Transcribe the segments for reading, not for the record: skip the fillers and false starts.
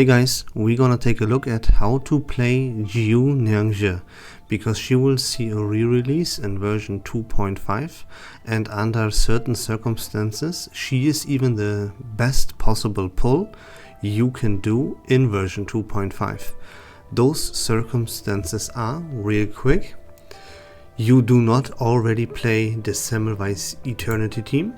Hey guys, we're gonna take a look at how to play Jiu Niangzi, because she will see a re-release in version 2.5, and under certain circumstances she is even the best possible pull you can do in version 2.5. Those circumstances are, real quick, you do not already play the Semmelweis Eternity team,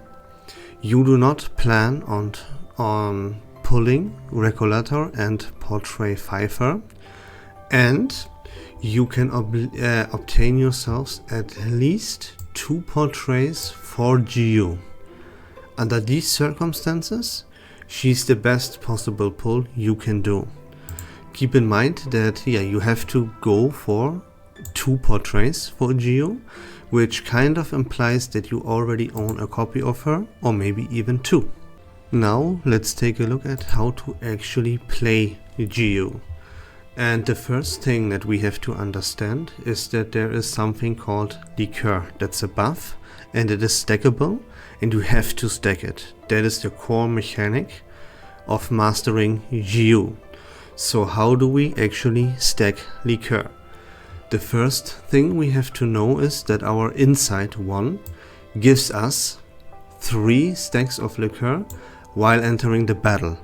you do not plan on pulling Regulator and Portray Pfeiffer, and you can obtain yourselves at least 2 portrays for Jiu. Under these circumstances, she's the best possible pull you can do. Keep in mind that you have to go for 2 portrays for Jiu, which kind of implies that you already own a copy of her, or maybe even 2. Now let's take a look at how to actually play Jiu. And the first thing that we have to understand is that there is something called Liqueur. That's a buff and it is stackable and you have to stack it. That is the core mechanic of mastering Jiu. So how do we actually stack Liqueur? The first thing we have to know is that our Insight 1 gives us 3 stacks of Liqueur while entering the battle.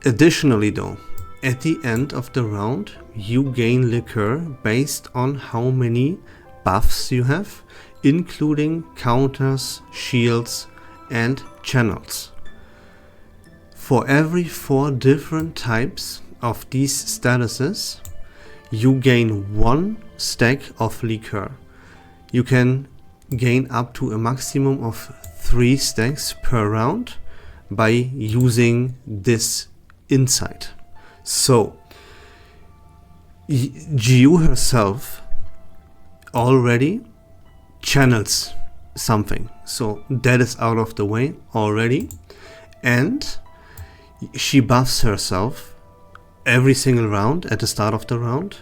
Additionally though, at the end of the round you gain Liqueur based on how many buffs you have, including counters, shields and channels. For every 4 different types of these statuses you gain 1 stack of Liqueur. You can gain up to a maximum of 3 stacks per round by using this insight. So Jiu herself already channels something, so that is out of the way already, and she buffs herself every single round at the start of the round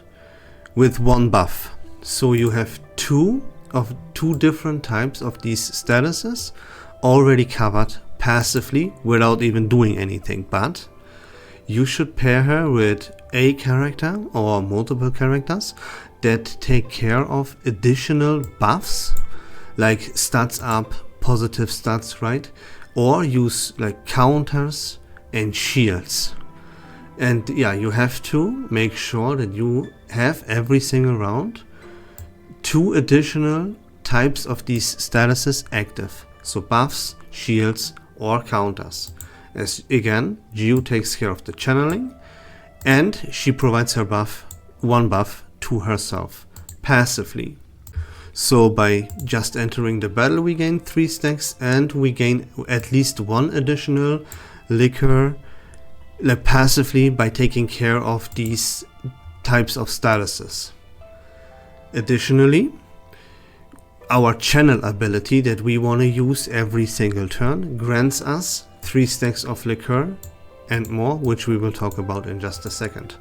with 1 buff. So you have 2 different types of these statuses already covered passively without even doing anything. But you should pair her with a character or multiple characters that take care of additional buffs, like stats up, positive stats, right? Or use like counters and shields. And you have to make sure that you have every single round 2 additional types of these statuses active. So buffs, shields or counters. As again, Jiu takes care of the channeling and she provides her 1 buff to herself passively. So by just entering the battle we gain 3 stacks and we gain at least 1 additional Liqueur passively by taking care of these types of statuses. Additionally, our channel ability that we want to use every single turn grants us 3 stacks of Liqueur and more, which we will talk about in just a second.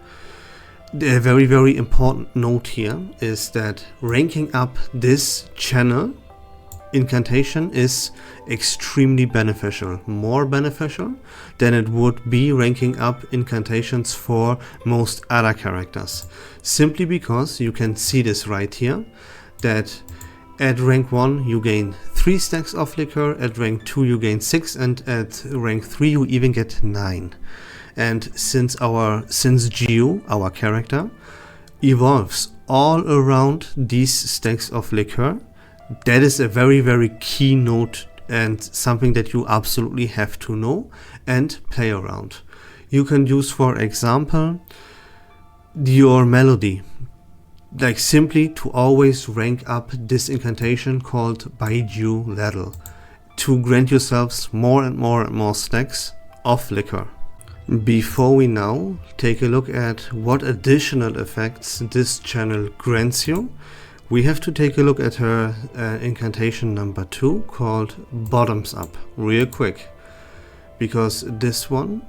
The very important note here is that ranking up this channel incantation is extremely beneficial, more beneficial than it would be ranking up incantations for most other characters, simply because you can see this right here, that at rank 1 you gain 3 stacks of Liqueur, at rank 2 you gain 6, and at rank 3 you even get 9. And since Jiu, our character, evolves all around these stacks of Liqueur, that is a very key note and something that you absolutely have to know and play around. You can use, for example, your melody, like simply to always rank up this incantation called Baiju Ladle to grant yourselves more and more stacks of Liqueur. Before we now take a look at what additional effects this channel grants you, we have to take a look at her incantation number 2 called Bottoms Up real quick, because this one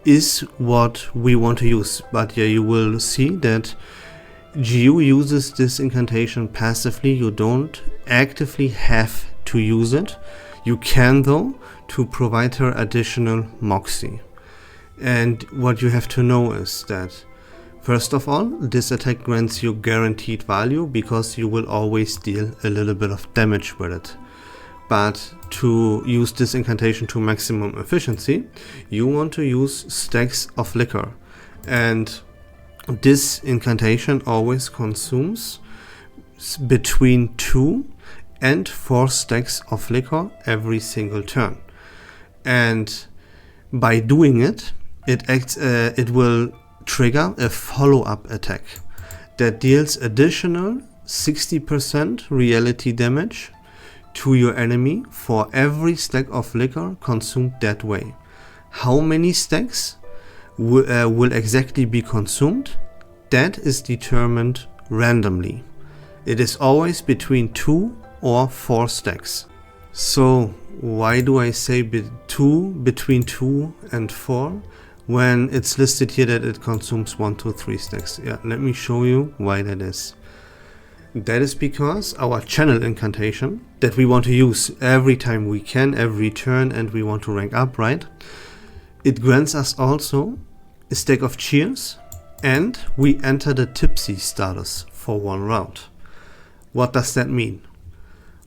is what we want to use. But you will see that Jiu uses this incantation passively. You don't actively have to use it. You can though, to provide her additional moxie. And what you have to know is that, first of all, this attack grants you guaranteed value because you will always deal a little bit of damage with it. But to use this incantation to maximum efficiency, you want to use stacks of liquor. And this incantation always consumes between 2 and 4 stacks of liquor every single turn. And by doing it, it will trigger a follow-up attack that deals additional 60% reality damage to your enemy for every stack of liquor consumed that way. How many stacks will exactly be consumed? That is determined randomly. It is always between 2 or 4 stacks. So why do I say between 2 and 4 when it's listed here that it consumes 1 to 3 stacks? Yeah, let me show you why that is. That is because our channel incantation that we want to use every time we can, every turn, and we want to rank up, right? It grants us also a stack of cheers, and we enter the tipsy status for 1 round. What does that mean?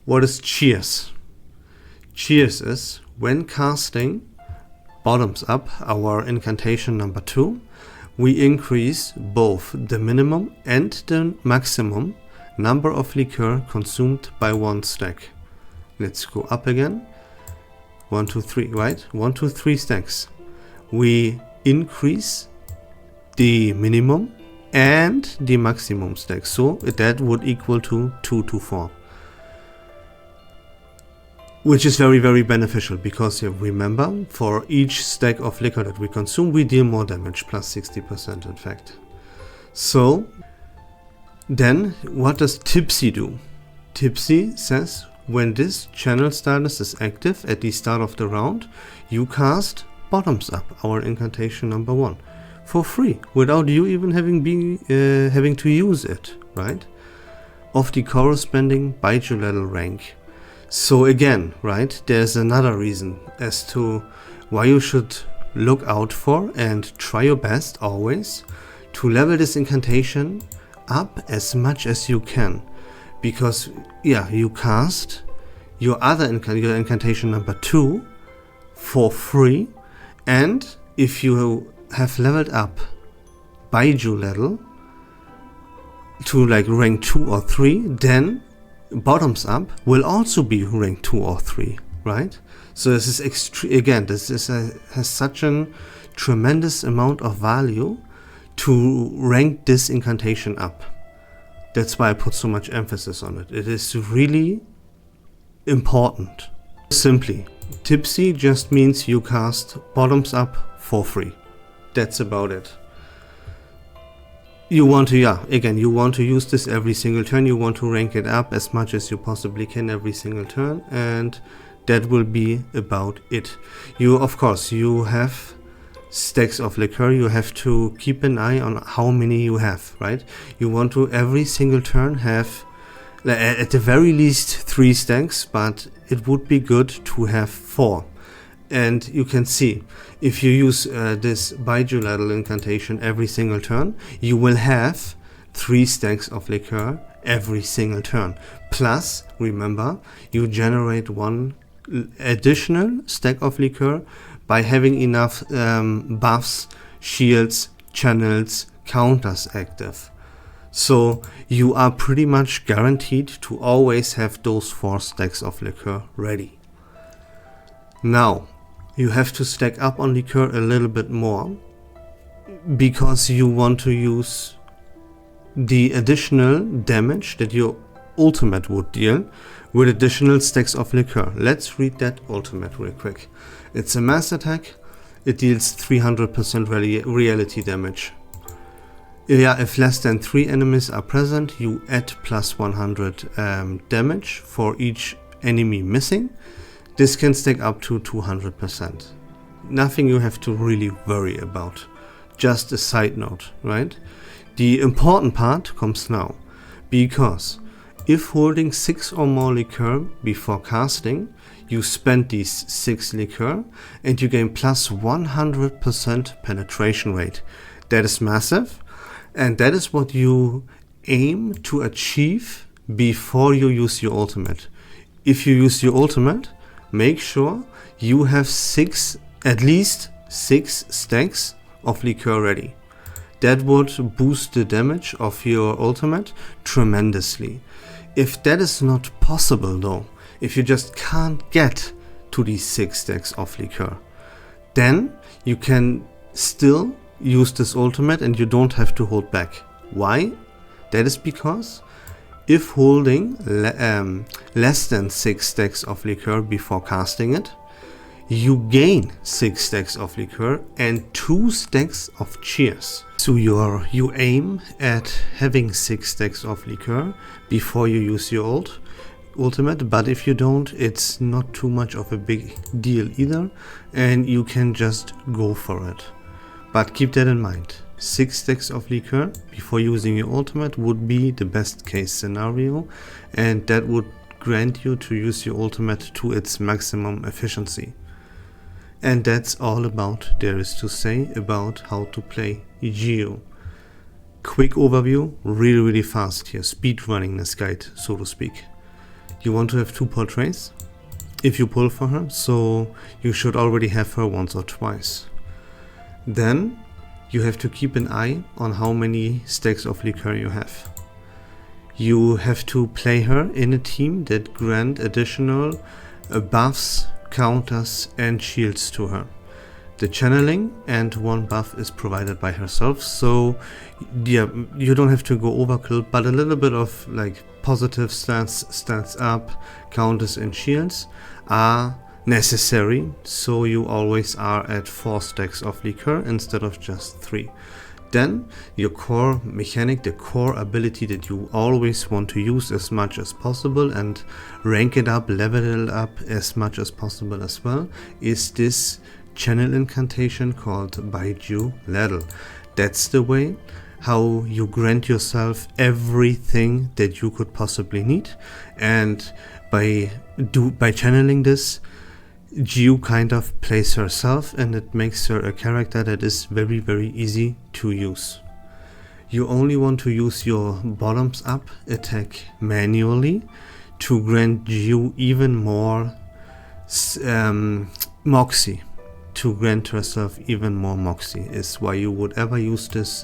What is cheers? Cheers is when casting bottoms up, our incantation number 2, we increase both the minimum and the maximum number of liquor consumed by 1 stack. Let's go up again. 1, 2, 3, right? 1, 2, 3 stacks. We increase the minimum and the maximum stack. So that would equal to 2 to 4. Which is very, very beneficial because remember, for each stack of liquor that we consume, we deal more damage, plus 60% in fact. So then what does Tipsy do? Tipsy says when this channel status is active at the start of the round, you cast Bottoms Up, our incantation number 1, for free, without you even having to use it, right? Of the corresponding bijuletal rank. So again, right, there's another reason as to why you should look out for and try your best always to level this incantation up as much as you can. Because, yeah, you cast your your incantation number 2 for free, and if you have leveled up bijuletal to like rank 2 or 3, then Bottoms Up will also be rank 2 or 3, right? So this is has such a tremendous amount of value to rank this incantation up. That's why I put so much emphasis on it. It is really important. Simply, Tipsy just means you cast Bottoms Up for free. That's about it. You want to, you want to use this every single turn. You want to rank it up as much as you possibly can every single turn, and that will be about it. Of course, you have stacks of liquor. You have to keep an eye on how many you have, right? You want to every single turn have at the very least 3 stacks, but it would be good to have 4. And you can see, if you use this bijuletal incantation every single turn, you will have 3 stacks of liquor every single turn. Plus, remember, you generate 1 additional stack of liquor by having enough buffs, shields, channels, counters active. So you are pretty much guaranteed to always have those 4 stacks of liquor ready. Now, you have to stack up on liquor a little bit more because you want to use the additional damage that your ultimate would deal with additional stacks of liquor. Let's read that ultimate real quick. It's a mass attack. It deals 300% reality damage. Yeah, if less than 3 enemies are present, you add plus 100 damage for each enemy missing. This can stack up to 200%. Nothing you have to really worry about. Just a side note, right? The important part comes now, because if holding 6 or more liquor before casting, you spend these 6 liqueur and you gain plus 100% penetration rate. That is massive, and that is what you aim to achieve before you use your ultimate. If you use your ultimate, make sure you have at least 6 stacks of liqueur ready. That would boost the damage of your ultimate tremendously. If that is not possible though, if you just can't get to these 6 stacks of liqueur, then you can still use this ultimate and you don't have to hold back. Why? That is because if holding less than 6 stacks of liqueur before casting it, you gain 6 stacks of liqueur and 2 stacks of cheers. So you aim at having 6 stacks of liqueur before you use your ultimate, but if you don't, it's not too much of a big deal either, and you can just go for it. But keep that in mind. 6 stacks of liqueur before using your ultimate would be the best case scenario, and that would grant you to use your ultimate to its maximum efficiency. And that's all about there is to say about how to play Jiu. Quick overview, really fast here, speedrunning this guide, so to speak. You want to have 2 portraits if you pull for her, so you should already have her once or twice. Then you have to keep an eye on how many stacks of liqueur you have. You have to play her in a team that grant additional buffs, counters and shields to her. The channeling and 1 buff is provided by herself, so yeah, you don't have to go overkill, but a little bit of like positive stats up, counters and shields are necessary, so you always are at 4 stacks of liqueur instead of just 3. Then your core mechanic, the core ability that you always want to use as much as possible and rank it up, level it up as much as possible as well, is this channel incantation called by Jiu Ladle. That's the way how you grant yourself everything that you could possibly need, and by channeling this, Jiu kind of plays herself, and it makes her a character that is very easy to use. You only want to use your bottoms up attack manually to grant Jiu even more moxie. To grant herself even more moxie is why you would ever use this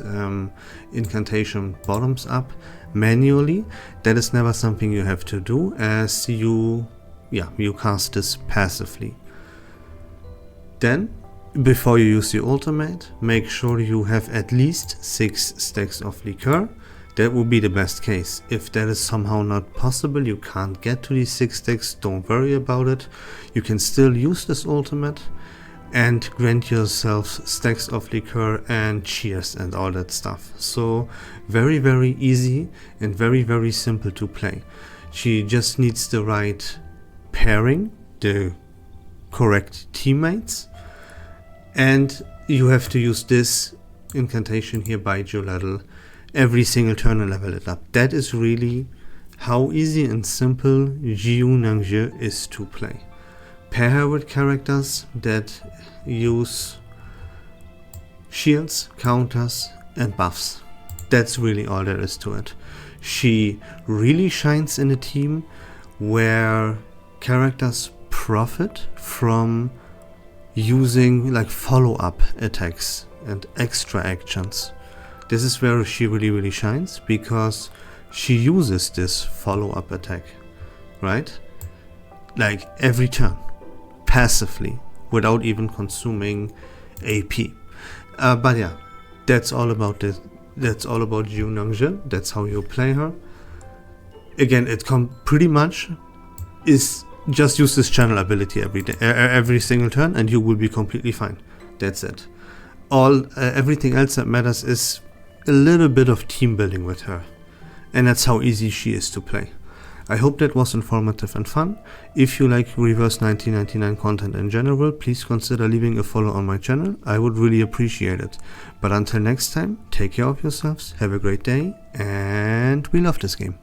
incantation bottoms up manually. That is never something you have to do, as you cast this passively. Then, before you use your ultimate, make sure you have at least 6 stacks of liqueur. That would be the best case. If that is somehow not possible, you can't get to these 6 stacks, don't worry about it. You can still use this ultimate and grant yourself stacks of liqueur and cheers and all that stuff. So very easy and very simple to play. She just needs the right pairing, the correct teammates, and you have to use this incantation here by Jiu Ladle every single turn and level it up. That is really how easy and simple Jiu Niangzi is to play. Pair her with characters that use shields, counters and buffs. That's really all there is to it. She really shines in a team where characters profit from using like follow-up attacks and extra actions. This is where she really shines, because she uses this follow-up attack, right? Like every turn, passively, without even consuming AP. But yeah, that's all about this. That's all about Jiu Niangzi. That's how you play her. Again, it pretty much is just use this channel ability every single turn, and you will be completely fine. That's it. Everything else that matters is a little bit of team building with her, and that's how easy she is to play. I hope that was informative and fun. If you like Reverse 1999 content in general, please consider leaving a follow on my channel. I would really appreciate it. But until next time, take care of yourselves, have a great day, and we love this game.